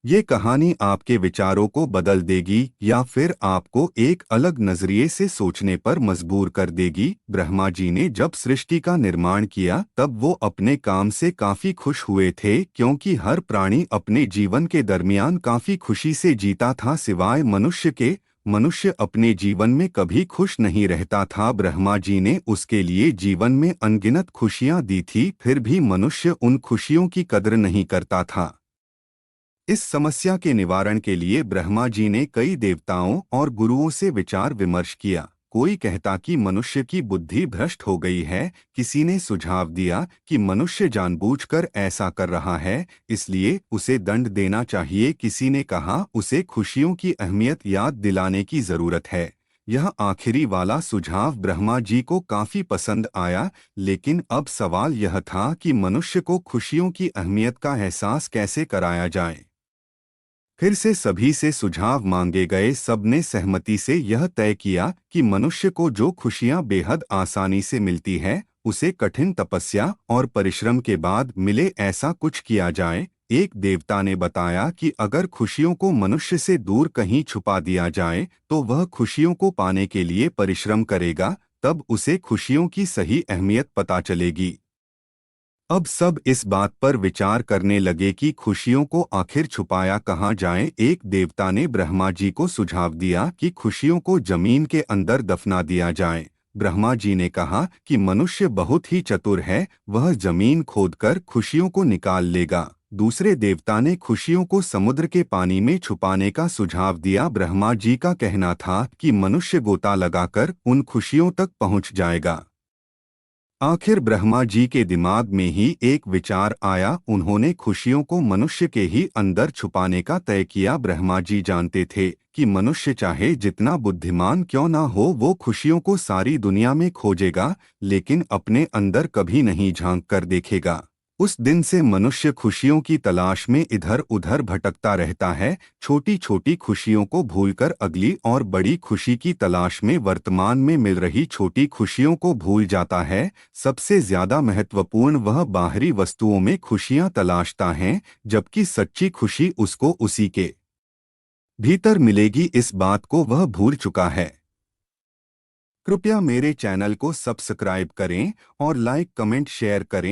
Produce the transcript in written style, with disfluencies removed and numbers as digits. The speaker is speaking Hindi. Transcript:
ये कहानी आपके विचारों को बदल देगी या फिर आपको एक अलग नजरिए से सोचने पर मजबूर कर देगी। ब्रह्मा जी ने जब सृष्टि का निर्माण किया तब वो अपने काम से काफी खुश हुए थे, क्योंकि हर प्राणी अपने जीवन के दरमियान काफी खुशी से जीता था सिवाय मनुष्य के। मनुष्य अपने जीवन में कभी खुश नहीं रहता था। ब्रह्मा जी ने उसके लिए जीवन में अनगिनत खुशियां दी थी, फिर भी मनुष्य उन खुशियों की कद्र नहीं करता था। इस समस्या के निवारण के लिए ब्रह्मा जी ने कई देवताओं और गुरुओं से विचार विमर्श किया। कोई कहता कि मनुष्य की बुद्धि भ्रष्ट हो गई है, किसी ने सुझाव दिया कि मनुष्य जानबूझकर ऐसा कर रहा है, इसलिए उसे दंड देना चाहिए। किसी ने कहा उसे खुशियों की अहमियत याद दिलाने की जरूरत है। यह आखिरी वाला सुझाव ब्रह्मा जी को काफी पसंद आया, लेकिन अब सवाल यह था कि मनुष्य को खुशियों की अहमियत का एहसास कैसे कराया जाए। फिर से सभी से सुझाव मांगे गए। सबने सहमति से यह तय किया कि मनुष्य को जो खुशियां बेहद आसानी से मिलती है, उसे कठिन तपस्या और परिश्रम के बाद मिले, ऐसा कुछ किया जाए। एक देवता ने बताया कि अगर खुशियों को मनुष्य से दूर कहीं छुपा दिया जाए तो वह खुशियों को पाने के लिए परिश्रम करेगा, तब उसे खुशियों की सही अहमियत पता चलेगी। अब सब इस बात पर विचार करने लगे कि खुशियों को आखिर छुपाया कहाँ जाए। एक देवता ने ब्रह्मा जी को सुझाव दिया कि खुशियों को जमीन के अंदर दफना दिया जाए। ब्रह्मा जी ने कहा कि मनुष्य बहुत ही चतुर है, वह जमीन खोदकर खुशियों को निकाल लेगा। दूसरे देवता ने खुशियों को समुद्र के पानी में छुपाने का सुझाव दिया। ब्रह्मा जी का कहना था कि मनुष्य गोता लगाकर उन खुशियों तक पहुंच जाएगा। आखिर ब्रह्मा जी के दिमाग में ही एक विचार आया। उन्होंने खुशियों को मनुष्य के ही अंदर छुपाने का तय किया। ब्रह्मा जी जानते थे कि मनुष्य चाहे जितना बुद्धिमान क्यों ना हो, वो खुशियों को सारी दुनिया में खोजेगा, लेकिन अपने अंदर कभी नहीं झांक कर देखेगा। उस दिन से मनुष्य खुशियों की तलाश में इधर उधर भटकता रहता है, छोटी छोटी खुशियों को भूलकर अगली और बड़ी खुशी की तलाश में वर्तमान में मिल रही छोटी खुशियों को भूल जाता है। सबसे ज्यादा महत्वपूर्ण वह बाहरी वस्तुओं में खुशियां तलाशता है, जबकि सच्ची खुशी उसको उसी के भीतर मिलेगी, इस बात को वह भूल चुका है। कृपया मेरे चैनल को सब्सक्राइब करें और लाइक कमेंट शेयर करें।